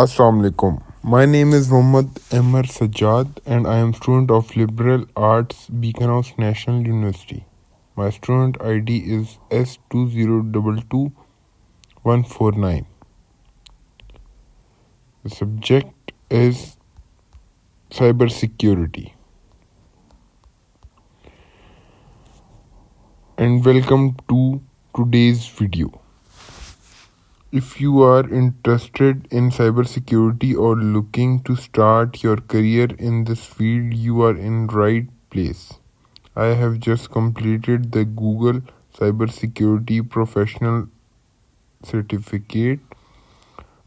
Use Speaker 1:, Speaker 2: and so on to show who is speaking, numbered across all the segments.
Speaker 1: Assalamu alaikum. My name is Muhammad Emmer Sajjad and I am student of Liberal Arts Beacon House National University. My student ID is S2022149. The subject is cybersecurity. And welcome to today's video. If you are interested in cybersecurity or looking to start your career in this field, you are in right place. I have just completed the Google Cybersecurity Professional Certificate,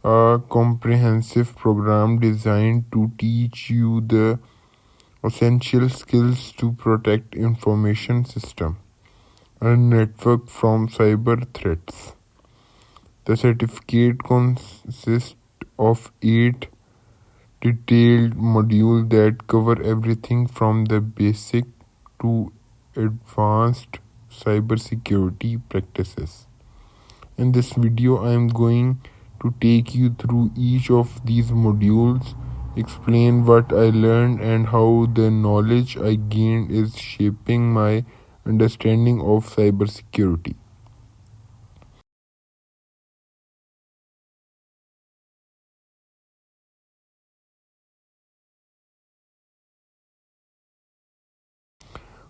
Speaker 1: a comprehensive program designed to teach you the essential skills to protect information system and network from cyber threats. The certificate consists of 8 detailed modules that cover everything from the basic to advanced cybersecurity practices. In this video, I am going to take you through each of these modules, explain what I learned and how the knowledge I gained is shaping my understanding of cybersecurity.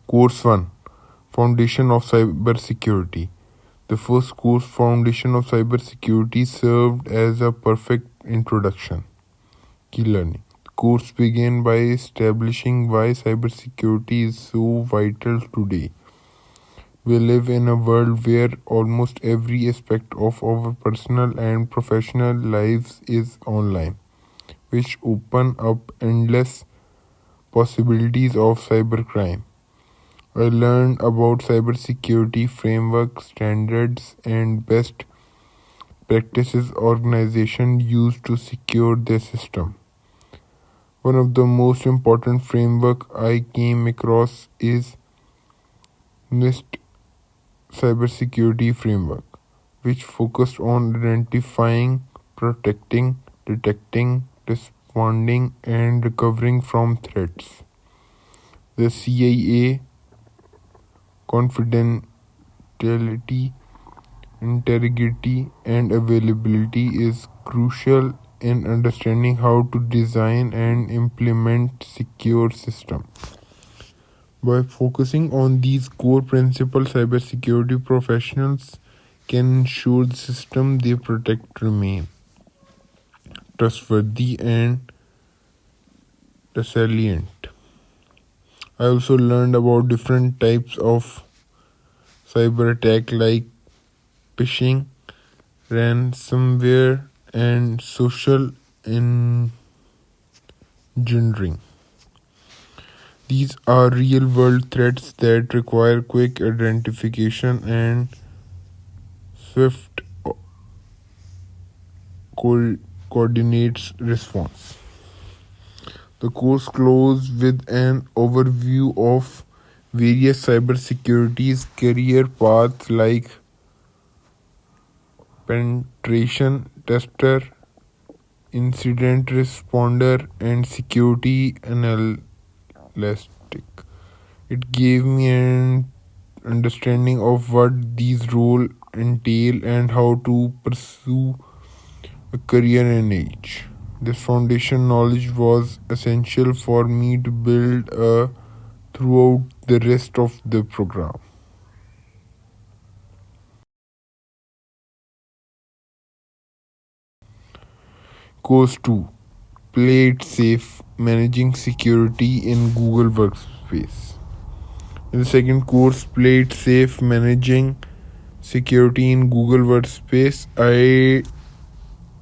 Speaker 1: Course 1: Foundation of Cybersecurity. The first course, Foundation of Cybersecurity, served as a perfect introduction. Key learning. The course began by establishing why cybersecurity is so vital today. We live in a world where almost every aspect of our personal and professional lives is online, which open up endless possibilities of cybercrime. I learned about cybersecurity frameworks, standards, and best practices organizations use to secure their system. One of the most important framework I came across is NIST cybersecurity framework, which focused on identifying, protecting, detecting, responding, and recovering from threats. The CIA confidentiality, integrity, and availability is crucial in understanding how to design and implement secure systems. By focusing on these core principles, cybersecurity professionals can ensure the system they protect remain trustworthy and resilient. I also learned about different types of cyber attack like phishing, ransomware, and social engineering. These are real world threats that require quick identification and swift coordinates response. The course closed with an overview of various cybersecurity career paths like penetration tester, incident responder, and security analyst. It gave me an understanding of what these roles entail and how to pursue a career in each. This foundation knowledge was essential for me to build throughout the rest of the program. Course 2: Play It Safe, Managing Security in Google Workspace. In the second course, Play It Safe, Managing Security in Google Workspace, I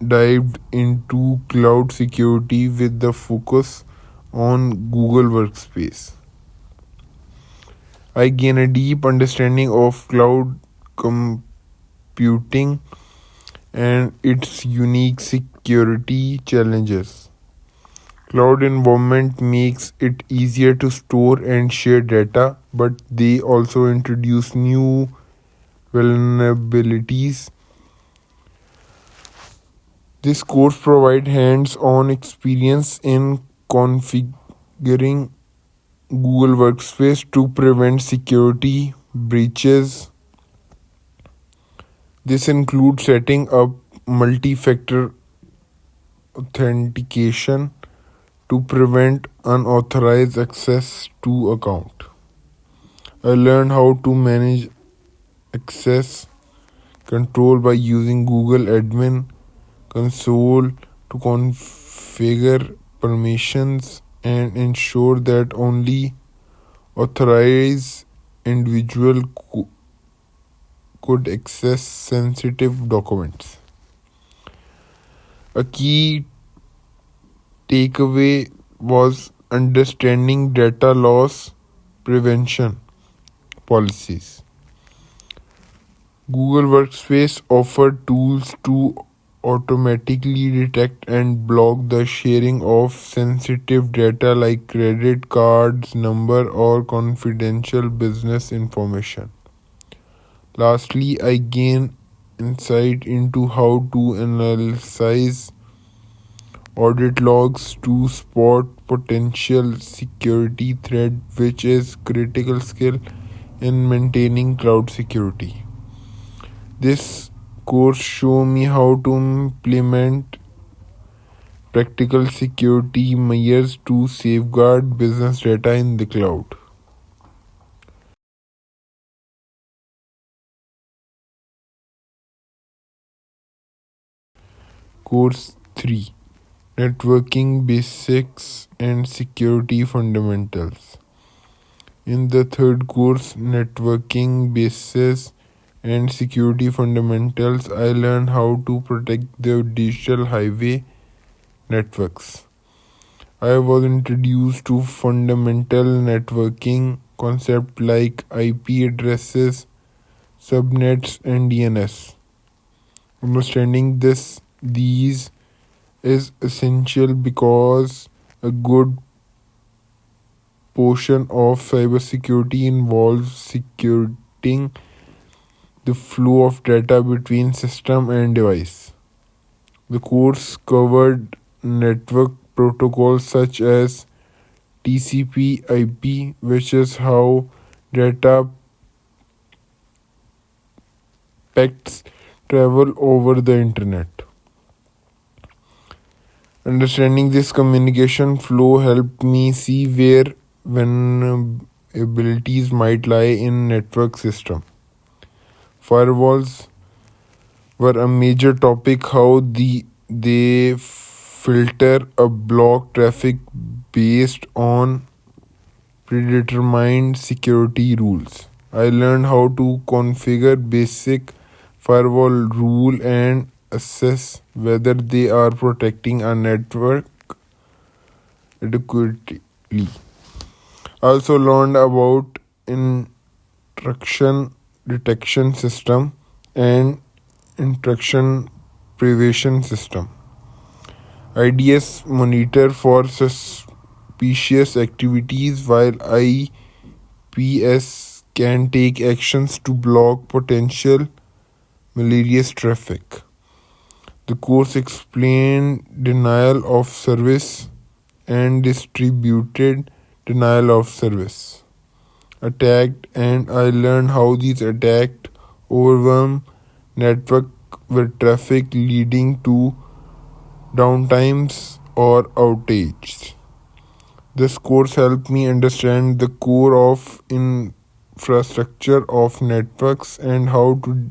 Speaker 1: dived into cloud security with the focus on Google Workspace. I gained a deep understanding of cloud computing and its unique security challenges. Cloud environment makes it easier to store and share data, but they also introduce new vulnerabilities This course provides hands-on experience in configuring Google Workspace to prevent security breaches. This includes setting up multi-factor authentication to prevent unauthorized access to account. I learned how to manage access control by using Google Admin Console to configure permissions and ensure that only authorized individuals could access sensitive documents. A key takeaway was understanding data loss prevention policies. Google Workspace offered tools to automatically detect and block the sharing of sensitive data like credit cards number or confidential business information. Lastly, I gained insight into how to analyze audit logs to spot potential security threat, which is critical skill in maintaining cloud security. This course show me how to implement practical security measures to safeguard business data in the cloud. Course 3: Networking Basics and Security Fundamentals. In the third course, Networking Basics and Security Fundamentals, I learned how to protect the digital highway networks. I was introduced to fundamental networking concepts like IP addresses, subnets, and DNS. Understanding these is essential because a good portion of cybersecurity involves securing the flow of data between system and device. The course covered network protocols such as TCP/IP, which is how data packets travel over the internet. Understanding this communication flow helped me see where vulnerabilities might lie in network system. Firewalls were a major topic, how they filter a block traffic based on predetermined security rules. I learned how to configure basic firewall rule and assess whether they are protecting a network adequately. I also learned about intrusion detection system and intrusion prevention system. IDS monitor for suspicious activities while IPS can take actions to block potential malicious traffic. The course explained denial of service and distributed denial of service attacked, and I learned how these attacks overwhelm network with traffic leading to downtimes or outages. This course helped me understand the core of infrastructure of networks and how to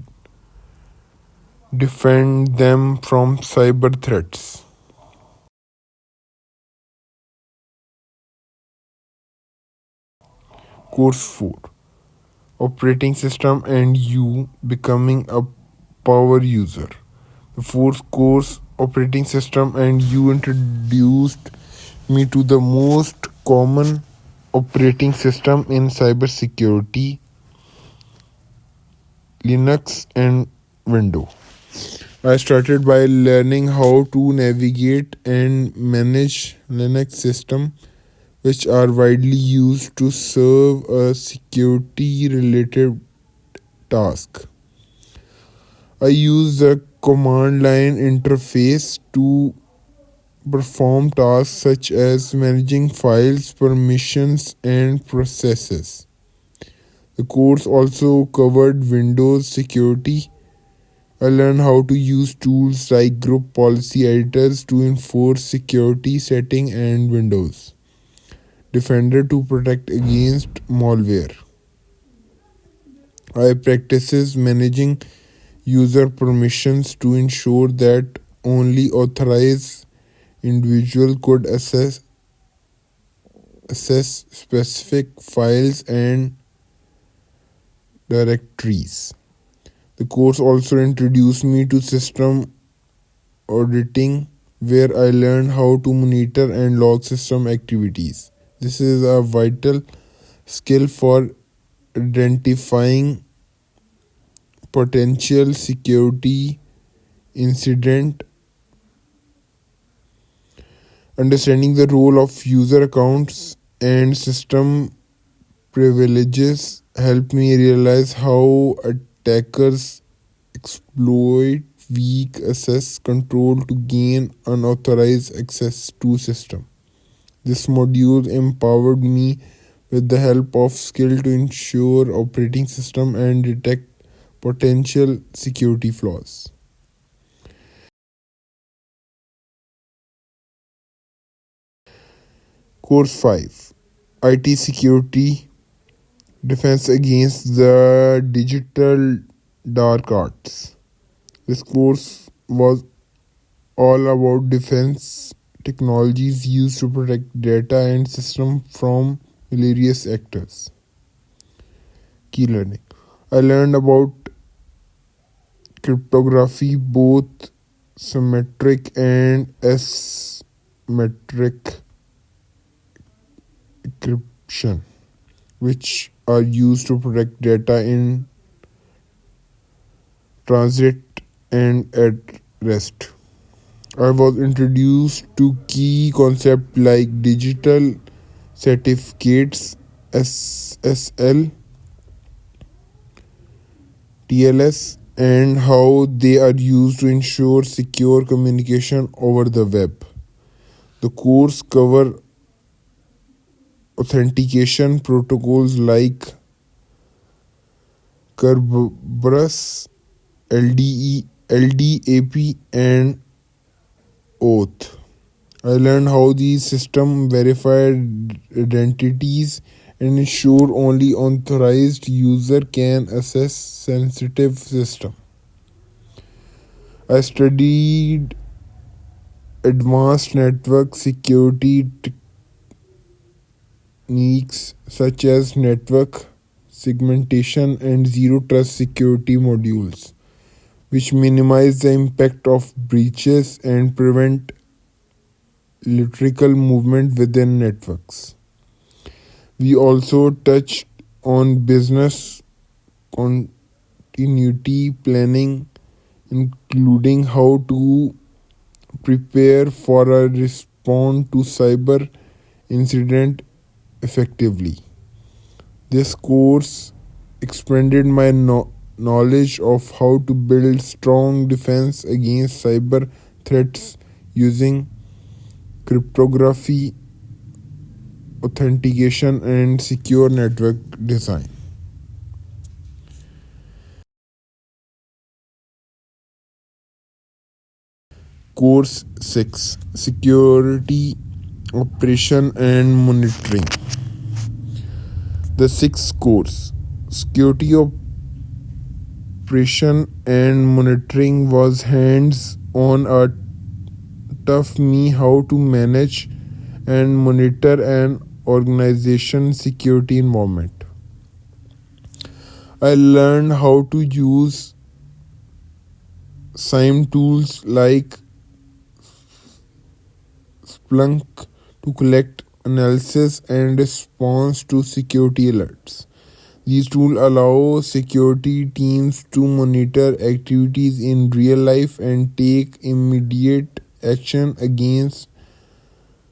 Speaker 1: defend them from cyber threats. Course 4: Operating System and You Becoming a Power User. The fourth course, Operating System and You, introduced me to the most common operating system in cybersecurity, Linux and Windows. I started by learning how to navigate and manage Linux systems, which are widely used to serve a security related task. I use the command line interface to perform tasks such as managing files, permissions, and processes. The course also covered Windows security. I learned how to use tools like group policy editors to enforce security setting and Windows Defender to protect against malware. I practices managing user permissions to ensure that only authorized individual could access specific files and directories. The course also introduced me to system auditing, where I learned how to monitor and log system activities. This is a vital skill for identifying potential security incident. Understanding the role of user accounts and system privileges helped me realize how attackers exploit weak access control to gain unauthorized access to system. This module empowered me with the help of skill to ensure operating system and detect potential security flaws. Course 5: IT Security Defense Against the Digital Dark Arts. This course was all about defense technologies used to protect data and system from malicious actors. Key learning. I learned about cryptography, both symmetric and asymmetric encryption, which are used to protect data in transit and at rest. I was introduced to key concepts like digital certificates, SSL, TLS, and how they are used to ensure secure communication over the web. The course cover authentication protocols like Kerberos, LDAP, and Oath. I learned how these systems verify identities and ensure only authorized user can access sensitive system. I studied advanced network security techniques such as network segmentation and zero trust security modules, which minimize the impact of breaches and prevent lateral movement within networks. We also touched on business continuity planning, including how to prepare for a response to cyber incident effectively. This course expanded my knowledge of how to build strong defense against cyber threats using cryptography, authentication, and secure network design. Course 6: Security Operation and Monitoring. The sixth course, Security Operation and Monitoring, was hands on. A taught me how to manage and monitor an organization security environment. I learned how to use SIEM tools like Splunk to collect analysis and response to security alerts. These tools allow security teams to monitor activities in real life and take immediate action against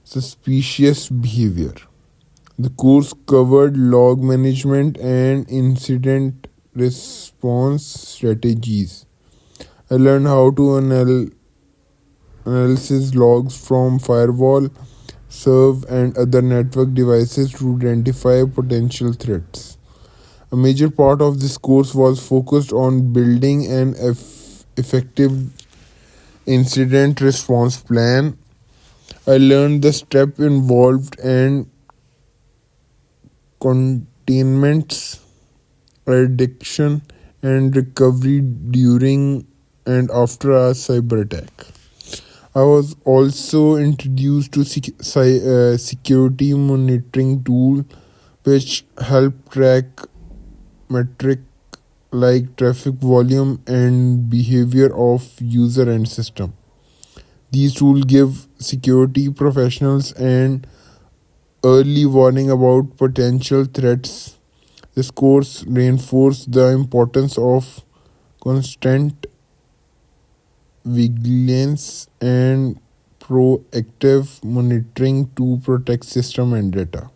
Speaker 1: suspicious behavior. The course covered log management and incident response strategies. I learned how to analyze logs from firewall, serve, and other network devices to identify potential threats. A major part of this course was focused on building an effective incident response plan. I learned the steps involved and containments, addiction, and recovery during and after a cyber attack. I was also introduced to security monitoring tool which help track metric like traffic volume and behavior of user and system. These tools give security professionals an early warning about potential threats. This course reinforced the importance of constant vigilance and proactive monitoring to protect system and data.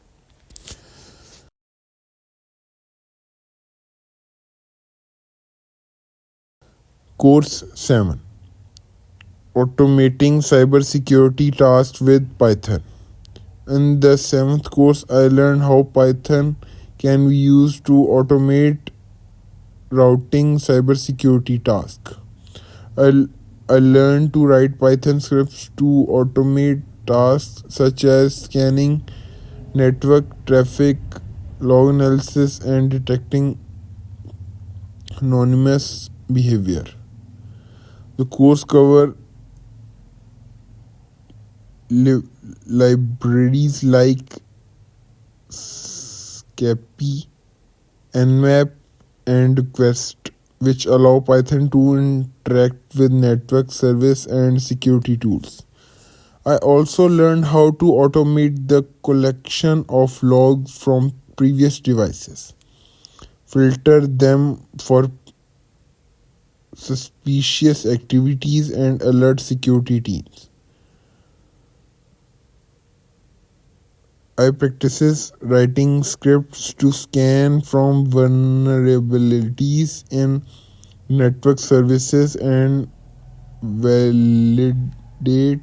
Speaker 1: Course 7: Automating Cybersecurity Tasks with Python. In the seventh course, I learned how Python can be used to automate routing cybersecurity tasks. I, I learned to write Python scripts to automate tasks such as scanning network traffic, log analysis, and detecting anonymous behavior. The course cover libraries like Scapy, Nmap, and Quest, which allow Python to interact with network service and security tools. I also learned how to automate the collection of logs from previous devices, filter them for suspicious activities, and alert security teams. I practices writing scripts to scan from vulnerabilities in network services and validate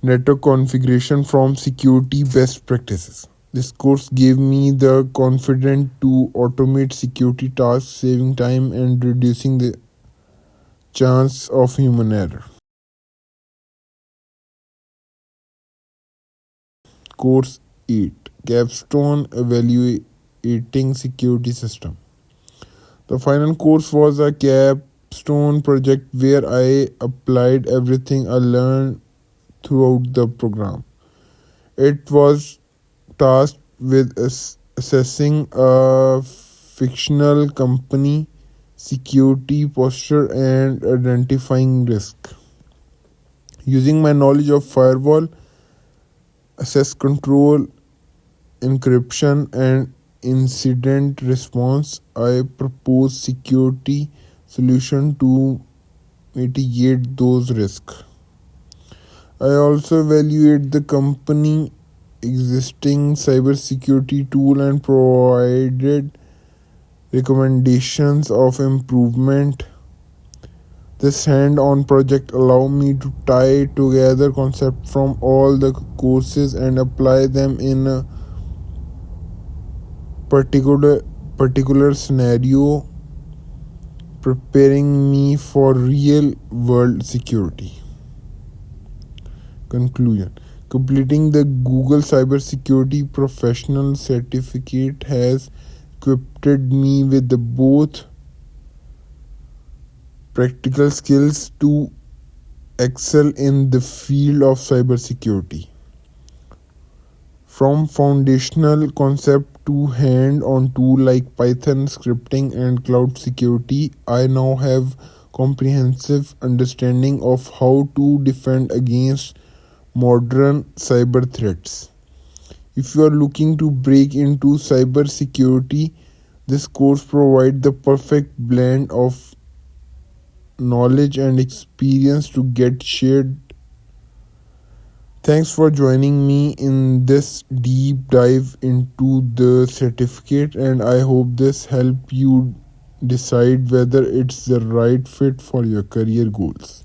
Speaker 1: network configuration from security best practices. This course gave me the confidence to automate security tasks, saving time and reducing the chance of human error. Course 8: Capstone Evaluating Security System. The final course was a capstone project where I applied everything I learned throughout the program. It was tasked with assessing a fictional company, security posture, and identifying risk. Using my knowledge of firewall, access control, encryption, and incident response, I propose security solution to mitigate those risks. I also evaluate the company existing cybersecurity tool and provided recommendations of improvement. This hand-on project allowed me to tie together concepts from all the courses and apply them in a particular particular scenario, preparing me for real world security. Conclusion: completing the Google Cybersecurity Professional Certificate has equipped me with the both practical skills to excel in the field of cybersecurity. From foundational concept to hand-on tool like Python scripting and cloud security, I now have comprehensive understanding of how to defend against modern cyber threats. If you are looking to break into cybersecurity, this course provides the perfect blend of knowledge and experience to get shared. Thanks for joining me in this deep dive into the certificate, and I hope this helped you decide whether it's the right fit for your career goals.